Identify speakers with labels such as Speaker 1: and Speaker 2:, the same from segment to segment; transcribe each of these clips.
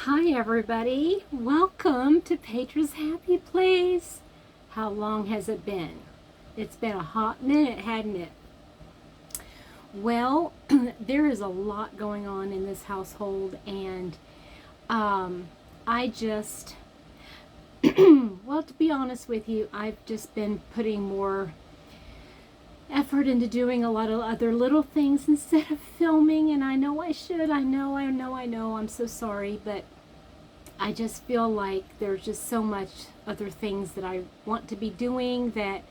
Speaker 1: Hi everybody, welcome to Petra's Happy Place. How long has it been? It's been a hot minute, hadn't it? Well, there is a lot going on in this household, and I just, well, to be honest with you, I've just been putting more effort into doing a lot of other little things instead of filming, and I know I should. I know. I'm so sorry, but I just feel like there's just so much other things that I want to be doing that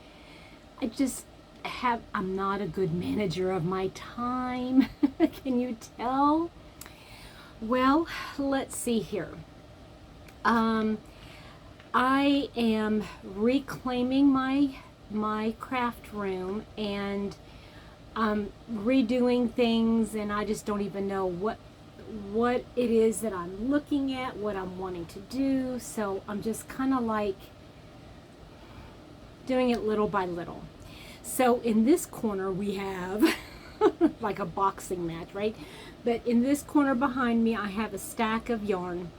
Speaker 1: I just I'm not a good manager of my time. Can you tell? Well, let's see here. I am reclaiming my craft room, and I'm redoing things, and I just don't even know what it is that I'm looking at, what I'm wanting to do. So I'm just kind of like doing it little by little. So in this corner we have like a boxing match, right? But in this corner behind me I have a stack of yarn.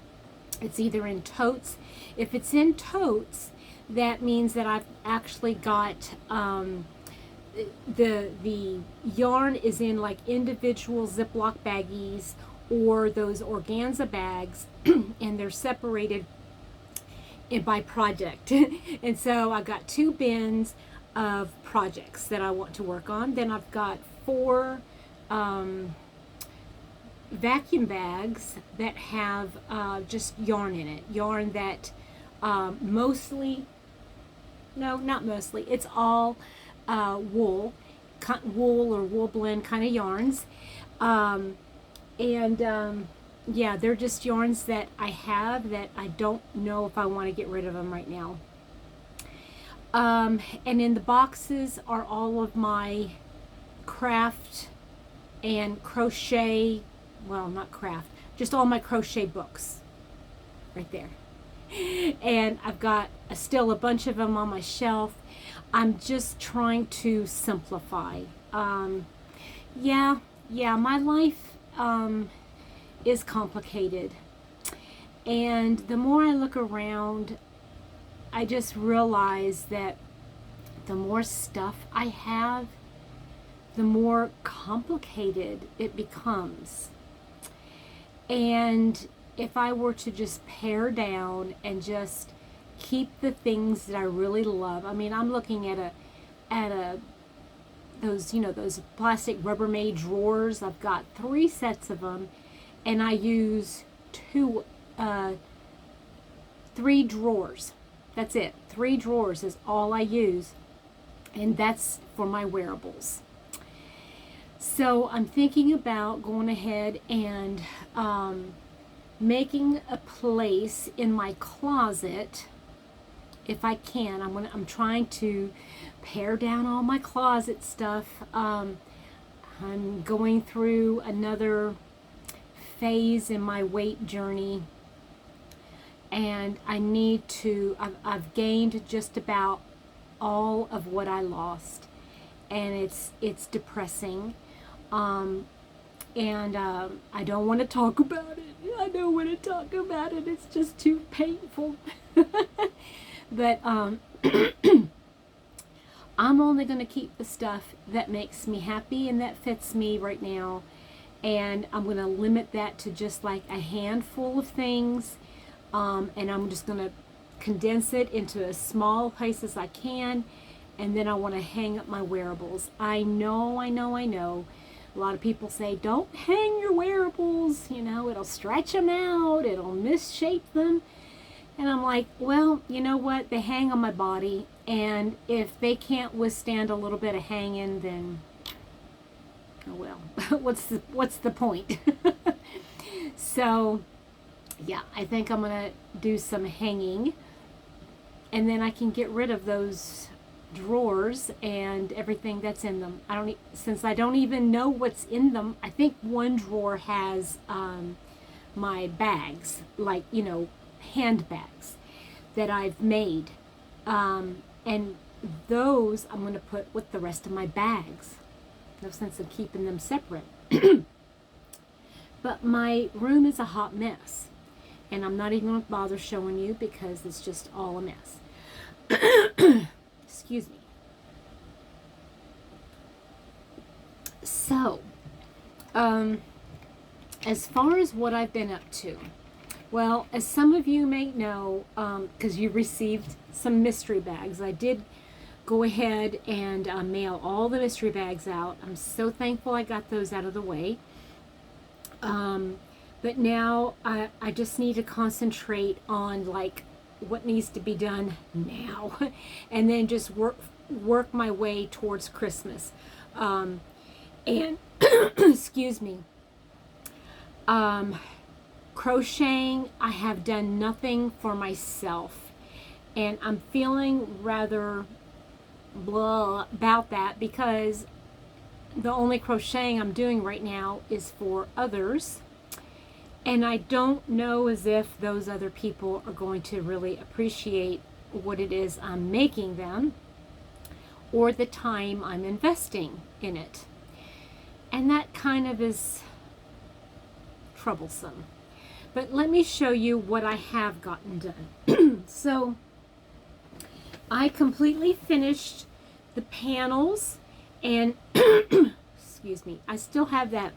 Speaker 1: It's either in totes. If it's in totes, that means that I've actually got the yarn is in like individual Ziploc baggies or those organza bags, and they're separated by project. And so I've got 2 bins of projects that I want to work on. Then I've got 4 vacuum bags that have just yarn in it. Yarn that mostly, no, not mostly, it's all wool or wool blend kind of yarns. Yeah, they're just yarns that I have that I don't know if I want to get rid of them right now. And in the boxes are all of my craft and crochet, well, not craft, just all my crochet books right there. And I've got still a bunch of them on my shelf. I'm just trying to simplify. Yeah, my life is complicated, and the more I look around, I just realize that the more stuff I have, the more complicated it becomes. And if I were to just pare down and just keep the things that I really love, I mean, I'm looking at those plastic Rubbermaid drawers. I've got 3 sets of them, and I use 3 drawers. That's it. 3 drawers is all I use, and that's for my wearables. So I'm thinking about going ahead and making a place in my closet if I can. I'm trying to pare down all my closet stuff. I'm going through another phase in my weight journey, and I need to, I've gained just about all of what I lost, and it's depressing. I don't want to talk about it. I don't want to talk about it. It's just too painful. But I'm only going to keep the stuff that makes me happy and that fits me right now. And I'm going to limit that to just like a handful of things. And I'm just going to condense it into as small place as I can. And then I want to hang up my wearables. I know. A lot of people say, don't hang your wearables. You know, it'll stretch them out. It'll misshape them. And I'm like, well, you know what? They hang on my body. And if they can't withstand a little bit of hanging, then, oh well, what's the point? So, yeah, I think I'm going to do some hanging. And then I can get rid of those drawers and everything that's in them. Since I don't even know what's in them. I think one drawer has my bags, like, handbags that I've made, and those I'm going to put with the rest of my bags. No sense in keeping them separate. But my room is a hot mess, and I'm not even going to bother showing you because it's just all a mess. Excuse me. So, as far as what I've been up to, well, as some of you may know, because you received some mystery bags, I did go ahead and mail all the mystery bags out. I'm so thankful I got those out of the way. But now I just need to concentrate on like what needs to be done now, and then just work my way towards Christmas. And excuse me. Crocheting, I have done nothing for myself, and I'm feeling rather blah about that because the only crocheting I'm doing right now is for others, and I don't know as if those other people are going to really appreciate what it is I'm making them or the time I'm investing in it. And that kind of is troublesome. But let me show you what I have gotten done. So I completely finished the panels, and excuse me, I still have that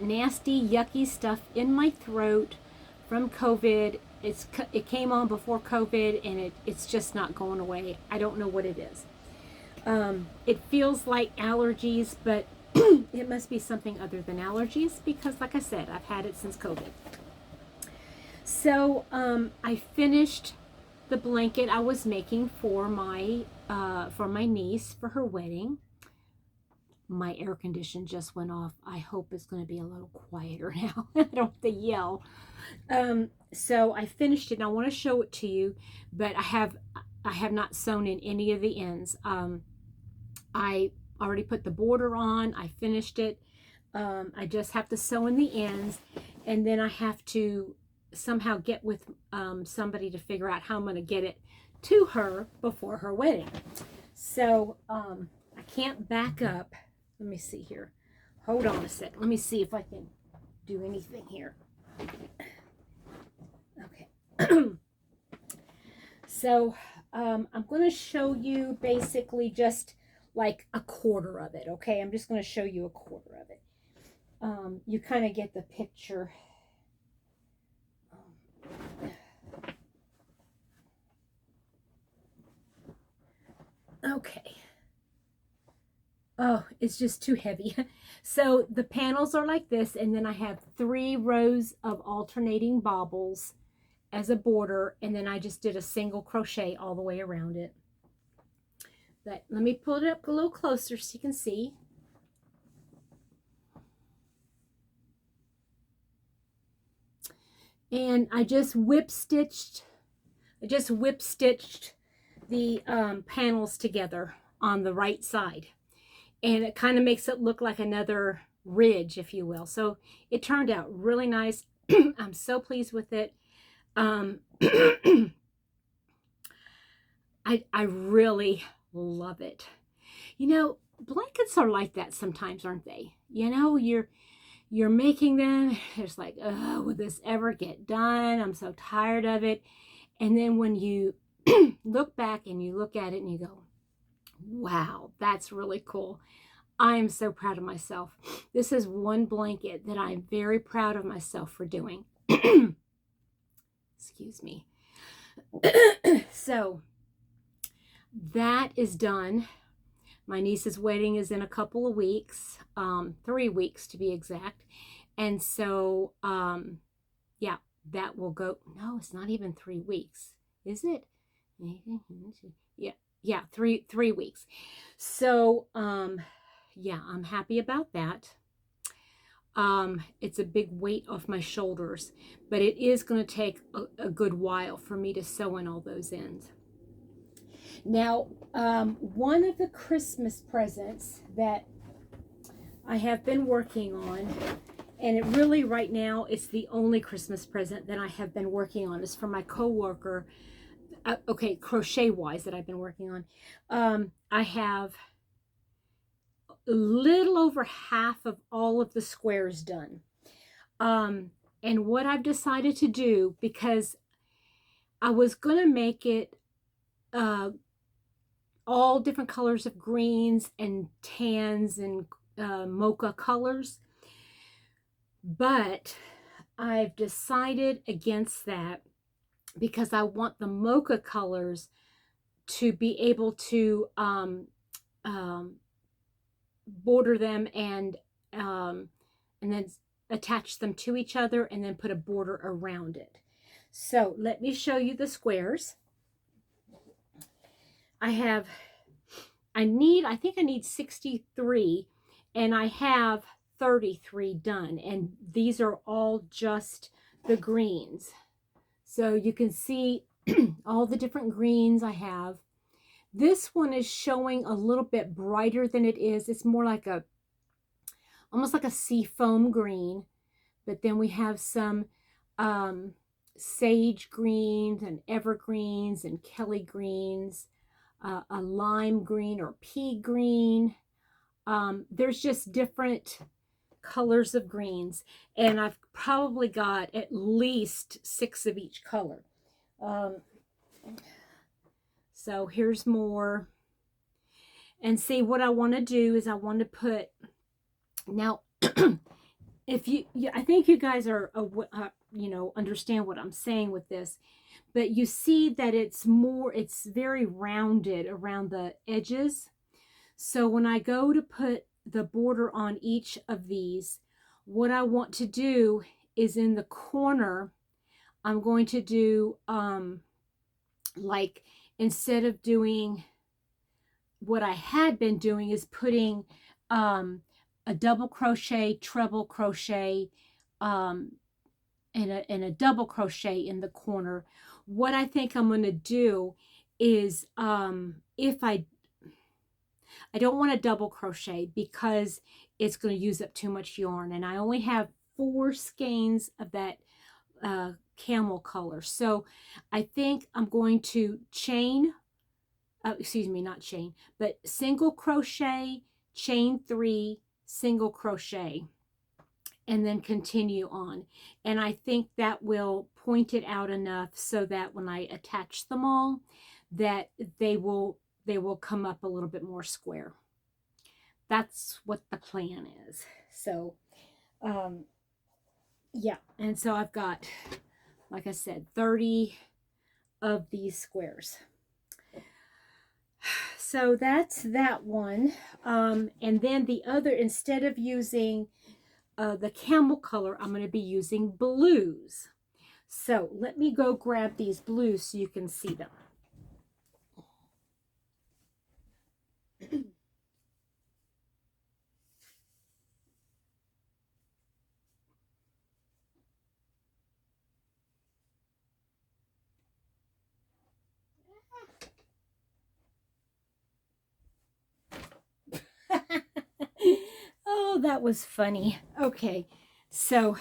Speaker 1: nasty, yucky stuff in my throat from COVID. It came on before COVID, and it's just not going away. I don't know what it is. It feels like allergies, but it must be something other than allergies because, like I said, I've had it since COVID. So I finished the blanket I was making for my niece for her wedding. My air condition just went off. I hope it's going to be a little quieter now. I don't have to yell. So I finished it, and I want to show it to you, but I have not sewn in any of the ends. I already put the border on. I finished it. I just have to sew in the ends, and then I have to somehow get with somebody to figure out how I'm going to get it to her before her wedding. So I can't back up. Let me see here. Hold on a sec. Let me see if I can do anything here. Okay. So I'm going to show you basically just like a quarter of it. Okay, I'm just going to show you a quarter of it. You kind of get the picture. Okay. Oh, it's just too heavy. So the panels are like this, and then I have 3 rows of alternating baubles as a border, and then I just did a single crochet all the way around it. But let me pull it up a little closer so you can see. And I just whip stitched the panels together on the right side, and it kind of makes it look like another ridge, if you will. So it turned out really nice. I'm so pleased with it. I really love it. You know, blankets are like that sometimes, aren't they? You know, you're making them, it's like, oh, will this ever get done? I'm so tired of it. And then when you look back and you look at it and you go, wow, that's really cool. I am so proud of myself. This is one blanket that I'm very proud of myself for doing. Excuse me. So that is done. My niece's wedding is in a couple of weeks, 3 weeks to be exact. And so, yeah, that will go. No, it's not even 3 weeks, is it? Yeah, 3 weeks. So, yeah, I'm happy about that. It's a big weight off my shoulders, but it is going to take a good while for me to sew in all those ends. Now, one of the Christmas presents that I have been working on, and it really right now it's the only Christmas present that I have been working on, is for my coworker. Okay, crochet wise that I've been working on. I have a little over half of all of the squares done. And what I've decided to do, because I was going to make it all different colors of greens and tans and mocha colors, but I've decided against that because I want the mocha colors to be able to border them and then attach them to each other and then put a border around it. So let me show you the squares. I think I need 63, and I have 33 done, and these are all just the greens. So you can see all the different greens I have. This one is showing a little bit brighter than it is. It's more like almost like a sea foam green. But then we have some sage greens and evergreens and Kelly greens, a lime green or pea green. There's just different colors of greens, and I've probably got at least 6 of each color. So here's more. And see, what I want to do is I want to put, now, if I think you guys are, understand what I'm saying with this, but you see that it's very rounded around the edges. So when I go to put the border on each of these, what I want to do is in the corner, I'm going to do, like, instead of doing what I had been doing is putting a double crochet, treble crochet, and a double crochet in the corner. What I think I'm going to do is if I don't want to double crochet because it's going to use up too much yarn, and I only have 4 skeins of that camel color. So I think I'm going to single crochet, chain 3, single crochet, and then continue on. And I think that will point it out enough so that when I attach them all, that they will come up a little bit more square. That's what the plan is. So yeah, and so I've got, like I said, 30 of these squares. So that's that one. And then the other, instead of using the camel color, I'm going to be using blues. So let me go grab these blues so you can see them. Oh, that was funny. Okay, so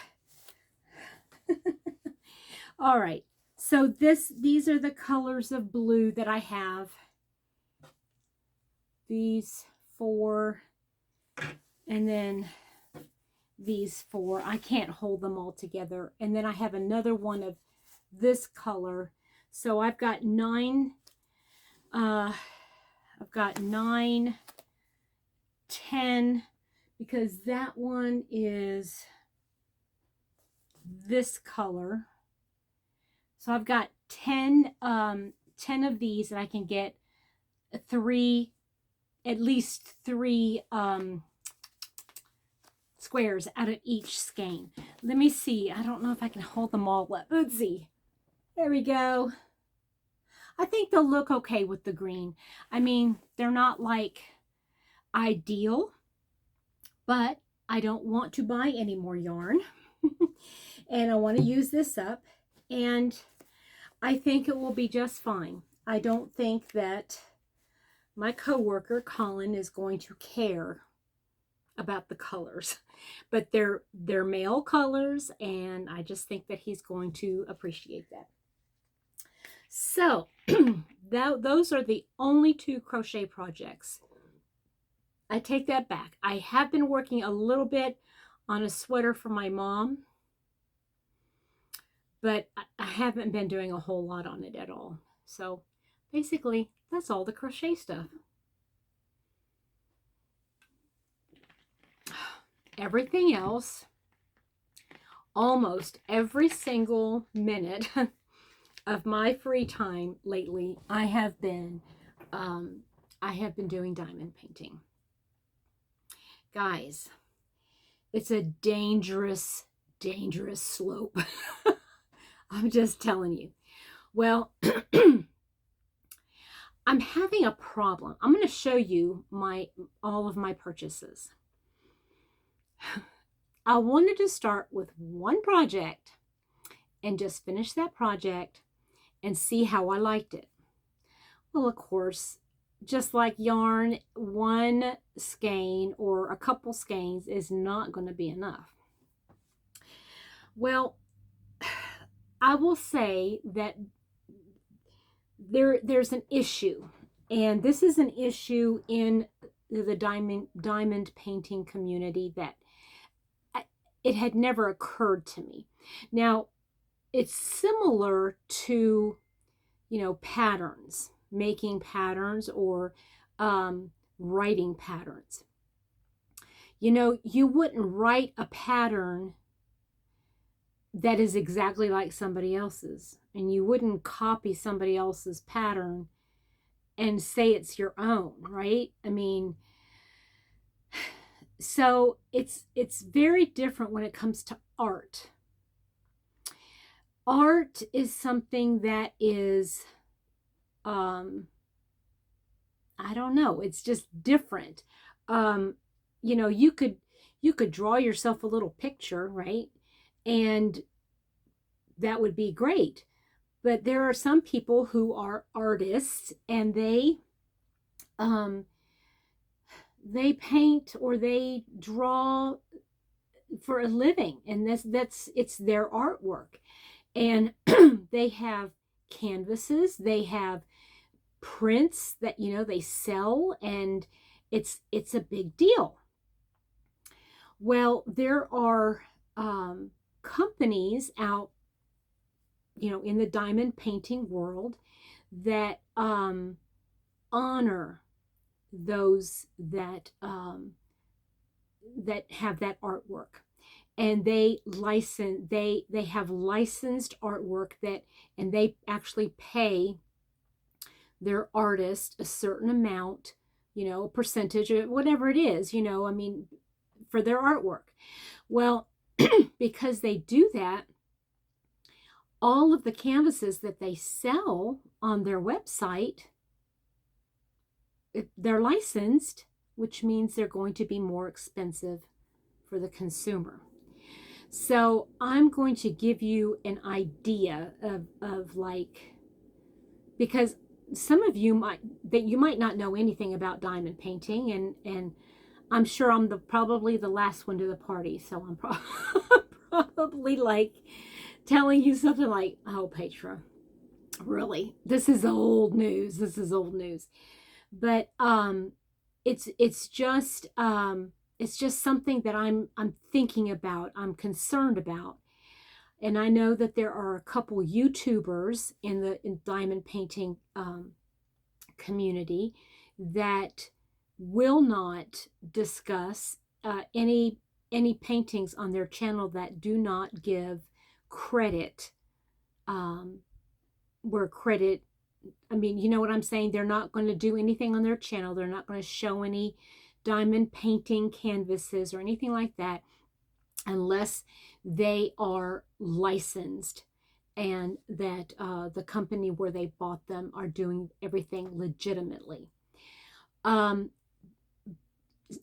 Speaker 1: all right. So these are the colors of blue that I have. These 4, and then these 4. I can't hold them all together. And then I have another one of this color. So I've got 9. I've got 9, 10, because that one is this color. So I've got 10 of these, and I can get 3, at least 3 squares out of each skein. Let me see. I don't know if I can hold them all up. Let's see. There we go. I think they'll look okay with the green. I mean, they're not like ideal, but I don't want to buy any more yarn. And I want to use this up, and I think it will be just fine. I don't think that my coworker Colin is going to care about the colors, but they're male colors, and I just think that he's going to appreciate that. So those are the only 2 crochet projects. I take that back. I have been working a little bit on a sweater for my mom, but I haven't been doing a whole lot on it at all. So basically, that's all the crochet stuff. Everything else, almost every single minute of my free time lately, I have been doing diamond painting. Guys, it's a dangerous, dangerous slope. I'm just telling you. Well, I'm having a problem. I'm going to show you all of my purchases. I wanted to start with one project and just finish that project and see how I liked it. Well, of course, just like yarn, one skein or a couple skeins is not going to be enough. Well, I will say that there's an issue, and this is an issue in the diamond painting community that it had never occurred to me. Now, it's similar to, patterns, making patterns or writing patterns. You wouldn't write a pattern that is exactly like somebody else's, and you wouldn't copy somebody else's pattern and say it's your own, right? I mean, so it's very different when it comes to art. Art is something that is, I don't know, it's just different. You could draw yourself a little picture, right? And that would be great. But there are some people who are artists, and they paint or they draw for a living, and it's their artwork. And they have canvases, they have prints that they sell, and it's a big deal. Well, there are companies out in the diamond painting world that honor those that have that artwork, and they have licensed artwork and they actually pay their artist a certain amount, a percentage or whatever it is, for their artwork. Well, because they do that, all of the canvases that they sell on their website, they're licensed, which means they're going to be more expensive for the consumer. So I'm going to give you an idea of like, because some of you might not know anything about diamond painting, and I'm sure I'm probably the last one to the party, so I'm probably like telling you something like, oh, Petra, really, this is old news. But it's just something that I'm thinking about, I'm concerned about. And I know that there are a couple YouTubers in diamond painting community that will not discuss any paintings on their channel that do not give credit where credit, I mean, you know what I'm saying? They're not going to do anything on their channel. They're not going to show any diamond painting canvases or anything like that unless they are licensed and that the company where they bought them are doing everything legitimately.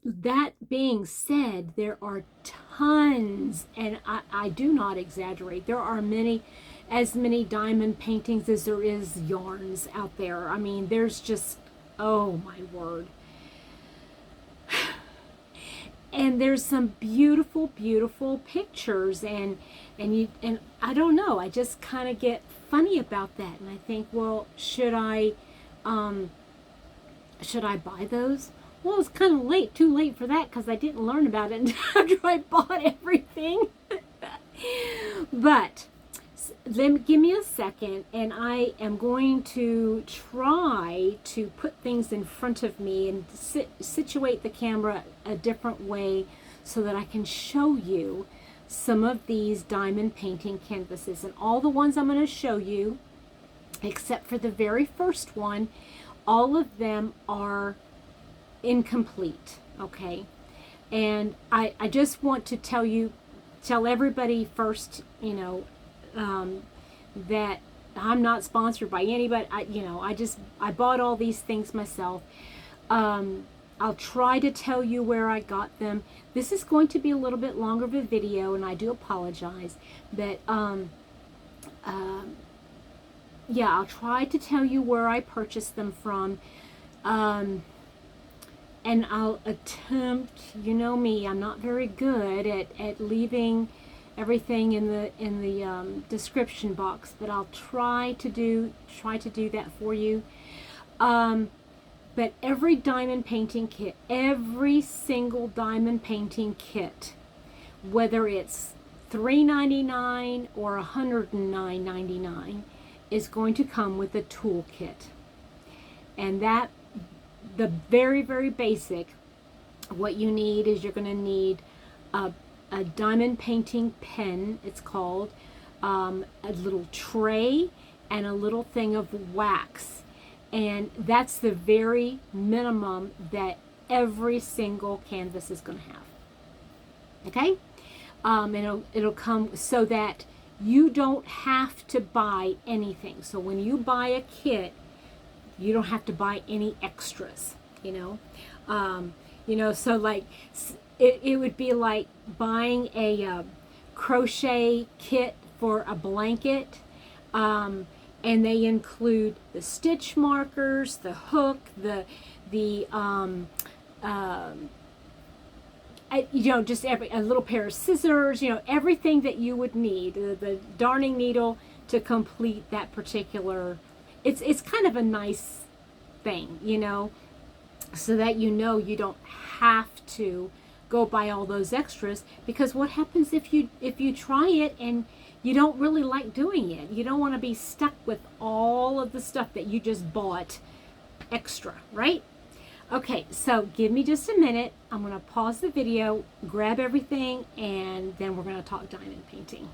Speaker 1: That being said, there are tons, and I do not exaggerate, there are as many diamond paintings as there is yarns out there. I mean, there's just, oh my word. And there's some beautiful, beautiful pictures, and I don't know, I just kind of get funny about that, and I think, well, should I buy those? Well, it's kind of too late for that, because I didn't learn about it until after I bought everything. But give me a second, and I am going to try to put things in front of me and situate the camera a different way so that I can show you some of these diamond painting canvases. And all the ones I'm going to show you, except for the very first one, all of them are incomplete, okay? And I just want to tell everybody first, that I'm not sponsored by anybody. I bought all these things myself. I'll try to tell you where I got them. This is going to be a little bit longer of a video, and I do apologize. But yeah, I'll try to tell you where I purchased them from. And I'll attempt, you know me, I'm not very good at leaving everything in the description box, but I'll try to do that for you. But every diamond painting kit, every single diamond painting kit, whether it's $3.99 or $109.99, is going to come with a toolkit. And that, the very, very basic, what you need is you're going to need a diamond painting pen, it's called, a little tray, and a little thing of wax. And that's the very minimum that every single canvas is going to have. Okay? And it'll come so that you don't have to buy anything. So when you buy a kit, you don't have to buy any extras, so like it would be like buying a crochet kit for a blanket, and they include the stitch markers, the hook, just a little pair of scissors, everything that you would need, the darning needle to complete that particular. It's kind of a nice thing, so that you don't have to go buy all those extras, because what happens if you try it and you don't really like doing it? You don't want to be stuck with all of the stuff that you just bought extra, right? Okay, so give me just a minute. I'm going to pause the video, grab everything, and then we're going to talk diamond painting.